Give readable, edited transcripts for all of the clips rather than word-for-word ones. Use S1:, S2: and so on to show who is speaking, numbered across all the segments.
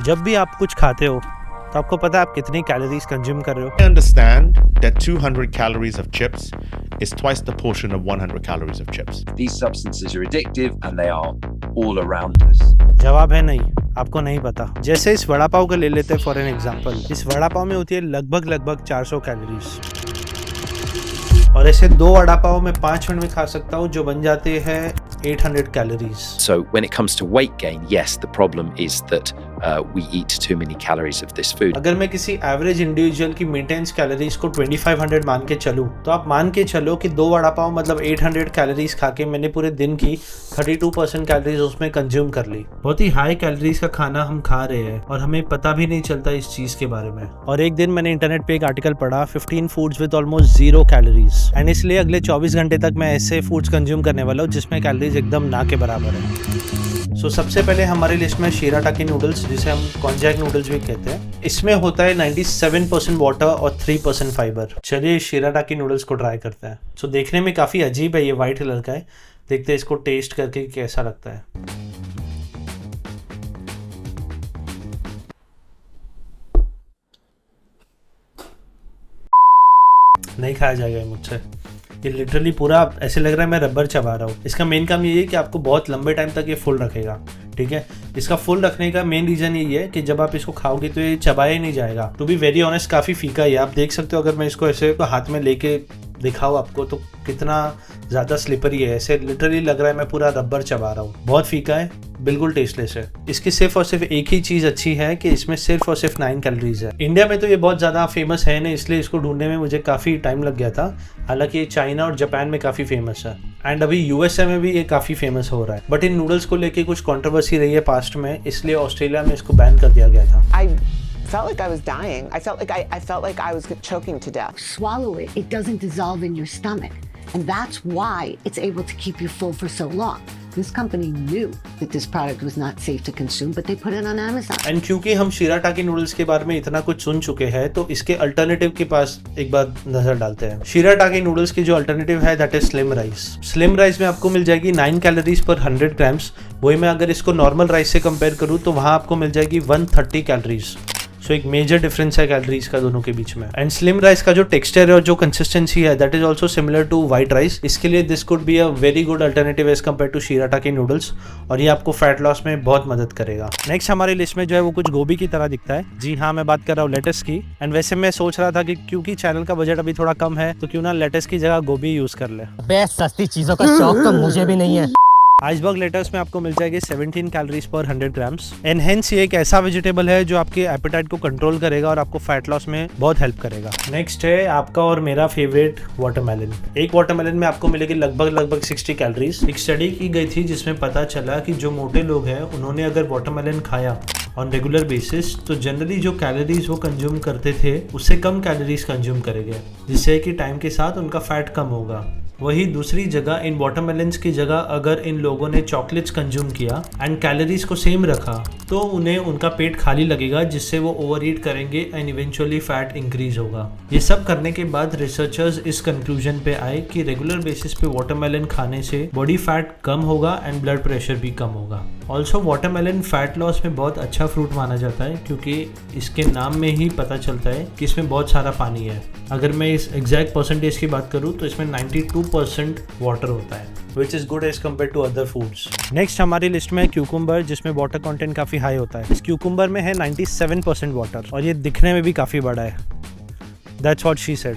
S1: जब भी आप कुछ खाते हो तो आपको पता है आप कितनी कैलोरीज कंज्यूम कर रहे हो?
S2: I understand that 200 calories of chips is twice the portion of 100 calories of chips.
S3: These substances are addictive and they are all around us.
S1: जवाब है नहीं, आपको नहीं पता। जैसे इस वड़ा पाव को ले लेते हैं फॉर एन एग्जांपल। इस वड़ा पाव में होती है लगभग 400 कैलोरीज, और ऐसे 2 वड़ा पाव मैं 5 मिनट में खा सकता हूँ जो बन जाते हैं 800 calories.
S3: So when it comes to weight gain, yes, the problem is that we eat too many calories of this food.
S1: अगर मैं किसी एवरेज इंडिविजुअल की मेंटेनेंस कैलोरीज को 2500 मान के चलूं, तो आप मान के चलो कि 2 वड़ा पाव मतलब 800 कैलोरीज खा के मैंने पूरे दिन की 32% कैलोरीज उसमें कंज्यूम कर ली। बहुत ही हाई कैलोरीज का खाना हम खा रहे हैं और हमें पता भी नहीं चलता इस चीज के बारे में। और एक दिन मैंने इंटरनेट पे एक आर्टिकल पढ़ा, 15 foods with almost 0 calories, and इसलिए अगले 24 घंटे तक मैं ऐसे फूड्स कंज्यूम करने वाला हूँ जिसमें कैलोरीज एकदम ना के बराबर है। सबसे पहले हमारी लिस्ट में शिराटाकी नूडल्स, जिसे हम कॉन्जैक नूडल्स भी कहते हैं। इसमें होता है 97% वाटर और 3% फाइबर। चलिए शिराटाकी नूडल्स को ट्राई करते हैं। देखने में काफ़ी अजीब है, ये वाइट कलर का है। देखते हैं इसको टेस्ट करके कैसा लगता है। नहीं खाया जाएगा मुझसे, ये लिटरली पूरा ऐसे लग रहा है मैं रबर चबा रहा हूँ। इसका मेन काम ये है कि आपको बहुत लंबे टाइम तक ये फुल रखेगा, ठीक है। इसका फुल रखने का मेन रीजन यही है कि जब आप इसको खाओगे तो ये चबाया ही नहीं जाएगा। टू बी वेरी ऑनेस्ट काफ़ी फीका है, आप देख सकते हो। अगर मैं इसको ऐसे हाथ में लेके दिखाऊँ आपको तो कितना ज़्यादा स्लिपरी है, ऐसे लिटरली लग रहा है मैं पूरा रबर चबा रहा हूँ। बहुत फीका है, बिल्कुल टेस्टलेस है। इसकी सिर्फ और सिर्फ एक ही चीज़ अच्छी है कि इसमें सिर्फ और सिर्फ 9 कैलोरीज है। इंडिया में तो ये बहुत ज़्यादा फेमस है नहीं, इसलिए इसको ढूंढने में मुझे काफ़ी टाइम लग गया था। हालांकि ये चाइना और जापान में काफ़ी फेमस है, एंड अभी यूएसए में भी ये काफ़ी फेमस हो रहा है। बट इन नूडल्स को लेके कुछ कंट्रोवर्सी रही है पास्ट में, इसलिए ऑस्ट्रेलिया में इसको बैन कर दिया गया था।
S4: I felt like I was dying. I felt like I was choking to death.
S5: Swallow it. It doesn't dissolve in your stomach. And that's why it's able to keep you full for so long. This company knew that this product was not safe to consume, but they put it on Amazon.
S1: And क्योंकि हम शिराटाकी noodles के बारे में इतना कुछ सुन चुके हैं, तो इसके अल्टरनेटिव के पास एक बार नजर डालते हैं। शिराटाकी नूडल्स की जो अल्टरनेटिव है that is slim rice. Slim rice में आपको मिल जाएगी 9 कैलोरीज पर 100 ग्राम्स। वही मैं अगर इसको नॉर्मल राइस से कंपेयर करूँ तो वहाँ आपको मिल जाएगी 130 कैलोरीज। एक मेजर डिफरेंस है कैलोरीज का दोनों के बीच में। एंड स्लिम राइस का जो टेक्सचर है और जो कंसिस्टेंसी है that is also similar to white rice. इसके लिए this could be a very good alternative as compare to shirataki noodles, और ये आपको फैट लॉस में बहुत मदद करेगा। नेक्स्ट हमारी लिस्ट में जो है वो कुछ गोभी की तरह दिखता है। जी हाँ, मैं बात कर रहा हूँ लेटस की। एंड वैसे मैं सोच रहा था कि क्योंकि चैनल का बजट अभी थोड़ा कम है तो क्यों ना लेटस की जगह गोभी यूज कर ले।
S6: बेस्ट सस्ती चीजों का शौक तो मुझे भी नहीं है।
S1: आइसबर्ग लेटस में आपको मिल जाएगी 17 कैलोरीज पर 100 ग्राम्स। एंड हेंस ये एक ऐसा वेजिटेबल है जो आपके एपेटाइट को कंट्रोल करेगा और आपको फैट लॉस में बहुत हेल्प करेगा। नेक्स्ट है आपका और मेरा फेवरेट वाटरमेलन। एक वाटरमेलन में आपको मिलेगी लगभग 60 कैलोरीज। एक स्टडी की गई थी जिसमें पता चला कि जो मोटे लोग हैं उन्होंने अगर वाटरमेलन खाया ऑन रेगुलर बेसिस तो जनरली जो कैलोरीज वो कंज्यूम करते थे उससे कम कैलोरीज कंज्यूम करेंगे, जिससे कि टाइम के साथ उनका फैट कम होगा। वही दूसरी जगह इन वाटरमेलन्स की जगह अगर इन लोगों ने चॉकलेट्स कंज्यूम किया एंड कैलोरीज को सेम रखा तो उन्हें उनका पेट खाली लगेगा, जिससे वो ओवर ईट करेंगे एंड इवेंचुअली फैट इंक्रीज होगा। ये सब करने के बाद रिसर्चर्स इस कंक्लूजन पे आए कि रेगुलर बेसिस पे वाटरमेलन खाने से बॉडी फैट कम होगा एंड ब्लड प्रेशर भी कम होगा। ऑल्सो वाटरमेलन फैट लॉस में बहुत अच्छा फ्रूट माना जाता है क्योंकि इसके नाम में ही पता चलता है कि इसमें बहुत सारा पानी है। अगर मैं इस एग्जैक्ट परसेंटेज की बात करूँ तो इसमें 92% वाटर होता है, which is good as compare to other foods. Next हमारी लिस्ट में है क्यूकुम्बर, जिसमें वाटर कंटेंट काफ़ी हाई होता है। इस क्यूकुम्बर में है 97% वाटर और ये दिखने में भी काफ़ी बड़ा है। That's what she said.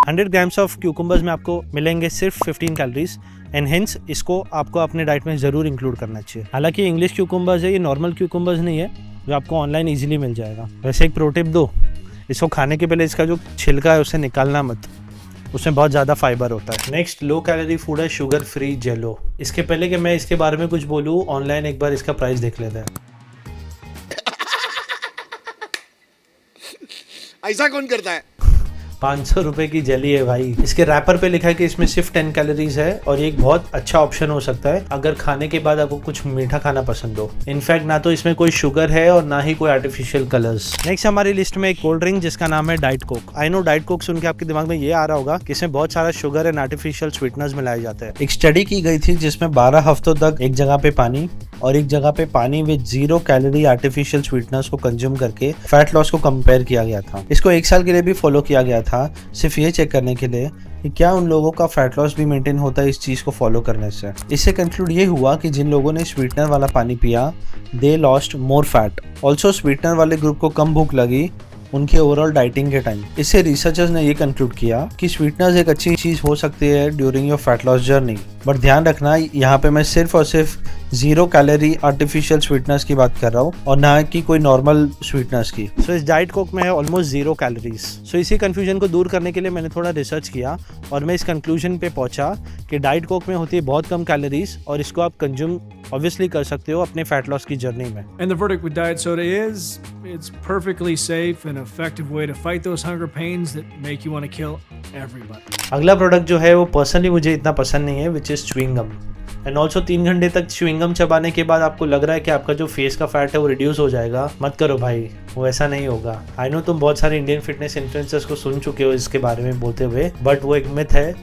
S1: 100 grams of cucumbers में आपको मिलेंगे सिर्फ 15 कैलोरीज, एंड हेंस इसको आपको अपने डाइट में ज़रूर इंक्लूड करना चाहिए। हालांकि इंग्लिश क्यूकुम्बर्स है, ये नॉर्मल क्यूकुम्बर्स नहीं है जो आपको ऑनलाइन इजीली मिल जाएगा। वैसे एक प्रो टिप दो, इसको खाने के पहले इसका जो छिलका है उसे निकालना मत, उसमें बहुत ज़्यादा फाइबर होता है। नेक्स्ट लो कैलोरी फूड है शुगर फ्री जेलो। इसके पहले कि मैं इसके बारे में कुछ बोलूँ, ऑनलाइन एक बार इसका प्राइस देख लेते हैं।
S7: ऐसा कौन करता है?
S1: 500 रुपए की जेली है भाई। इसके रैपर पे लिखा है कि इसमें सिर्फ 10 कैलोरीज है और ये एक बहुत अच्छा ऑप्शन हो सकता है अगर खाने के बाद आपको कुछ मीठा खाना पसंद हो। इनफैक्ट ना तो इसमें कोई शुगर है और ना ही कोई आर्टिफिशियल कलर्स। नेक्स्ट हमारी लिस्ट में एक कोल्ड ड्रिंक जिसका नाम है diet Coke. I know diet Coke सुन के आपके दिमाग में ये आ रहा होगा कि इसमें बहुत सारा शुगर एंड आर्टिफिशियल स्वीटनर्स मिलाए जाते हैं। एक स्टडी की गई थी जिसमें 12 हफ्तों तक एक जगह पे पानी और एक जगह पे पानी विद 0 कैलोरी आर्टिफिशियल स्वीटनर्स को कंज्यूम करके फैट लॉस को कंपेयर किया गया था। इसको 1 साल के लिए भी फॉलो किया गया था, सिर्फ ये चेक करने के लिए कि क्या उन लोगों का फैट लॉस भी मेंटेन होता है इस चीज़ को फॉलो करने से। इससे कंक्लूड ये हुआ कि जिन लोगों ने स्वीटनर वाला पानी पिया they lost more fat. Also sweetener वाले ग्रुप को कम भूख लगी उनके ओवरऑल डाइटिंग के टाइम। इससे रिसर्चर्स ने ये कंक्लूड किया कि स्वीटनर्स एक अच्छी चीज़ हो सकती है during your fat loss journey, but ध्यान रखना यहाँ पे मैं सिर्फ और सिर्फ 0 कैलोरी आर्टिफिशियल स्वीटनर्स की बात कर रहा हूँ और ना कि कोई नॉर्मल स्वीटनर्स की। सो इस डाइट कोक में है ऑलमोस्ट 0 कैलोरीज। सो इसी कंफ्यूजन को दूर करने के लिए मैंने थोड़ा रिसर्च किया और मैं इस कंक्लूजन पे पहुंचा कि डाइट कोक में होती है बहुत कम कैलोरीज और इसको आप कंज्यूम ऑब्वियसली कर सकते हो अपने फैट लॉस की जर्नी में।
S8: And the verdict with diet soda is it's perfectly safe and effective way to fight those hunger pains that make you want to kill everybody.
S1: अगला प्रोडक्ट जो है वो पर्सनली मुझे इतना पसंद नहीं है, which is chewing gum. And also 3 घंटे तक च्युइंग गम चबाने के बाद आपको लग रहा है कि आपका जो फेस का फैट है वो रिड्यूस हो जाएगा, मत करो भाई, वो ऐसा नहीं होगा। आई नो तुम बहुत सारे इंडियन फिटनेस इन्फ्लुएंसर्स को सुन चुके हो इसके बारे में बोलते हुए, बट वो एक मिथ है,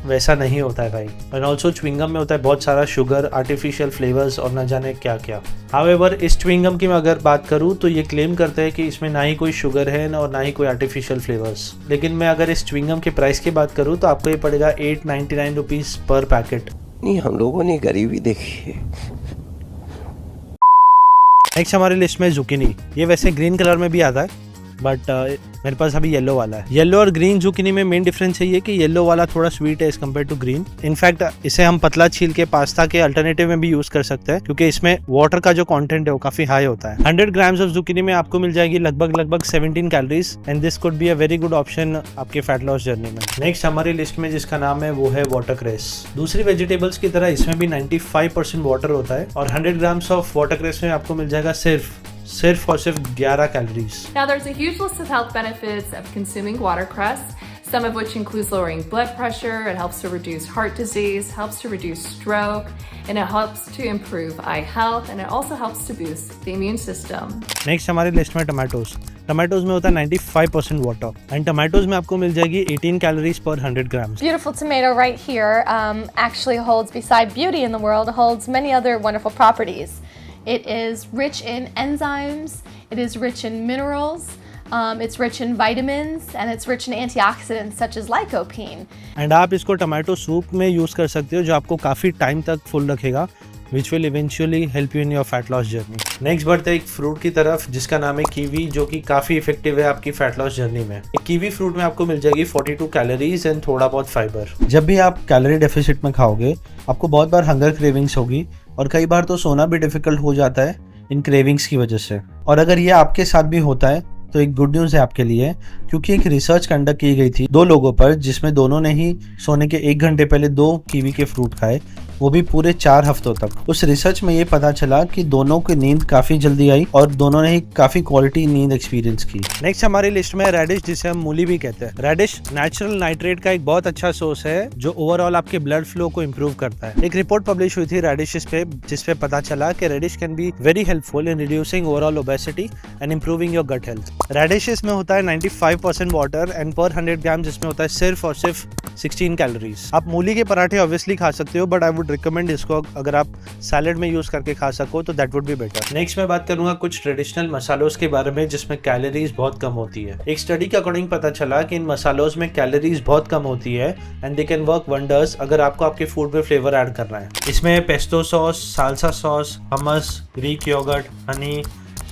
S1: वैसा नहीं होता है भाई। एंड ऑल्सो च्युइंगम में होता है बहुत सारा शुगर, आर्टिफिशियल फ्लेवर्स और न जाने क्या क्या। हाउएवर इस च्युइंगम की मैं अगर बात करूँ तो ये क्लेम करते हैं कि इसमें ना ही कोई शुगर है और ना ही कोई आर्टिफिशियल फ्लेवर्स। लेकिन मैं अगर इस च्युइंगम के प्राइस की बात करूँ तो आपको ये पड़ेगा 899 रुपीज़ पर पैकेट।
S9: नहीं, हम लोगों ने गरीबी देखी है।
S1: नेक्स्ट हमारी लिस्ट में जुकीनी। ये वैसे ग्रीन कलर में भी आता है बट मेरे पास अभी येलो वाला है। येलो और ग्रीन जुकीनी में मेन डिफरेंस है ये कि येलो वाला थोड़ा स्वीट है as compare to green. In fact इसे हम पतला छील के पास्ता के अल्टरनेटिव में भी यूज कर सकते हैं क्योंकि इसमें वाटर का जो कंटेंट है वो काफी हाई होता है। 100 ग्राम्स ऑफ जुकीनी में आपको मिल जाएगी लगभग 17 calories and this could be a very good option आपके फैट लॉस जर्नी में। नेक्स्ट हमारी लिस्ट में जिसका नाम है वो है वाटरक्रेस। दूसरी वेजिटेबल्स की तरह इसमें भी 95% वाटर होता है और 100 ग्राम्स ऑफ वाटरक्रेस में आपको मिल जाएगा सिर्फ और सिर्फ 11 calories.
S10: Now there's a huge list of health benefits of consuming watercress, some of which includes lowering blood pressure, it helps to reduce heart disease, helps to reduce stroke, and it helps to improve eye health, and it also helps to boost the immune system.
S1: Next हमारी list में tomatoes में होता है 95% water and tomatoes में आपको मिल जाएगी 18 calories पर 100 grams.
S11: Beautiful tomato right here actually holds, beside beauty in the world, holds many other wonderful properties. It is rich in enzymes, it is rich in minerals, it's rich in vitamins, and it's rich in antioxidants such as lycopene.
S1: And आप इसको tomato soup में use कर सकते हो जो आपको काफी time तक फुल रखेगा, which will eventually help you in your fat loss journey. Next बढ़ते हैं एक फ्रूट की तरफ जिसका नाम है कीवी, जो कि काफी इफेक्टिव है आपकी फैट लॉस जर्नी में। कीवी फ्रूट में आपको मिल जाएगी 42 कैलोरीज एंड थोड़ा बहुत फाइबर। जब भी आप कैलोरी डेफिसिट में खाओगे आपको बहुत बार हंगर क्रेविंग्स होगी और कई बार तो सोना भी डिफिकल्ट हो जाता है इन क्रेविंग्स की वजह से। और अगर ये आपके साथ भी होता है तो एक गुड न्यूज़ है आपके लिए, क्योंकि एक रिसर्च कंडक्ट की गई थी 2 लोगों पर जिसमें दोनों ने ही सोने के 1 घंटे पहले 2 कीवी के फ्रूट खाए, वो भी पूरे 4 हफ्तों तक। उस रिसर्च में ये पता चला कि दोनों की नींद काफी जल्दी आई और दोनों ने ही काफी क्वालिटी नींद एक्सपीरियंस की। नेक्स्ट हमारी लिस्ट में रेडिश, जिसे हम मूली भी कहते हैं। रेडिश नेचुरल नाइट्रेट का एक बहुत अच्छा सोर्स है जो ओवरऑल आपके ब्लड फ्लो को इम्प्रूव करता है। एक रिपोर्ट पब्लिश हुई थी रेडिशेस पे जिसपे पता चला कि radish can be very helpful in reducing overall obesity and improving your gut health. Radishes में होता है 95% वाटर एंड पर 100 ग्राम जिसमें होता है सिर्फ और सिर्फ 16 कैलोरीज। आप मूली के पराठे ऑब्वियसली खा सकते हो बट आई वुड रिकमेंड इसको अगर आप सैलेड में यूज करके खा सको तो that would be better. Next मैं बात करूंगा कुछ ट्रेडिशनल मसालों के बारे में जिसमें कैलोरीज बहुत कम होती है। एक स्टडी के अकॉर्डिंग पता चला कि इन मसालों में कैलोरीज बहुत कम होती है and they can work wonders अगर आपको आपके फूड में फ्लेवर ऐड करना है। इसमें pesto sauce, salsa sauce, hummus, Greek yogurt, honey,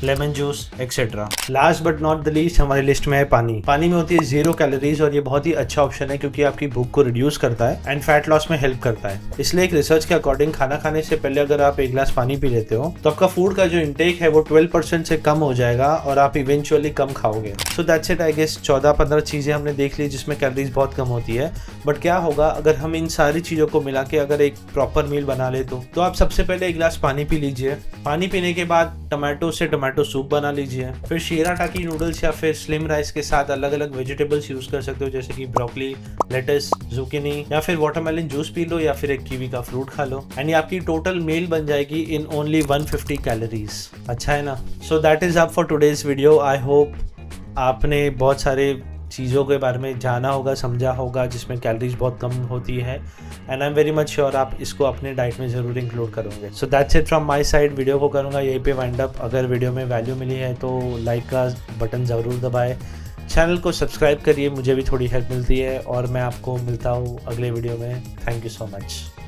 S1: lemon juice etcetera. Last but not the least हमारी लिस्ट में है पानी। पानी में होती है 0 कैलोरीज और ये बहुत ही अच्छा ऑप्शन है क्योंकि आपकी भूख को रिड्यूस करता है एंड फैट लॉस में हेल्प करता है। इसलिए एक रिसर्च के अकॉर्डिंग खाना खाने से पहले अगर आप 1 गिलास पानी पी लेते हो तो आपका फूड का जो इंटेक है वो 12% से कम हो जाएगा और आप इवेंचुअली कम खाओगे। So that's it. I guess 14-15 चीजें हमने देख ली जिसमें कैलोरीज बहुत कम होती है। बट क्या होगा अगर हम इन सारी चीजों को मिला के अगर एक प्रॉपर मील बना ले तो आप सबसे पहले 1 गिलास पानी पी लीजिए। पानी पीने के बाद टमाटो से टमाटो सूप बना लीजिए, फिर शीरा टाकी नूडल्स या फिर स्लिम राइस के साथ अलग अलग वेजिटेबल्स यूज कर सकते हो जैसे कि ब्रोकली, लेटस, जुकीनी या फिर वाटरमेलन जूस पी लो या फिर एक कीवी का फ्रूट खा लो एंड ये आपकी टोटल मील बन जाएगी इन ओनली 150 कैलोरीज। अच्छा है ना? So that is up for today's video. I hope आपने बहुत सारे चीज़ों के बारे में जाना होगा, समझा होगा, जिसमें कैलोरीज बहुत कम होती है। And I am very much sure आप इसको अपने डाइट में ज़रूर इंक्लूड करोगे। सो that's it from my side. Video को करूँगा यहीं पे वाइंड अप। अगर वीडियो में वैल्यू मिली है तो लाइक का बटन ज़रूर दबाएं, चैनल को सब्सक्राइब करिए, मुझे भी थोड़ी हेल्प मिलती है। और मैं आपको मिलता हूँ अगले वीडियो में। Thank you so much.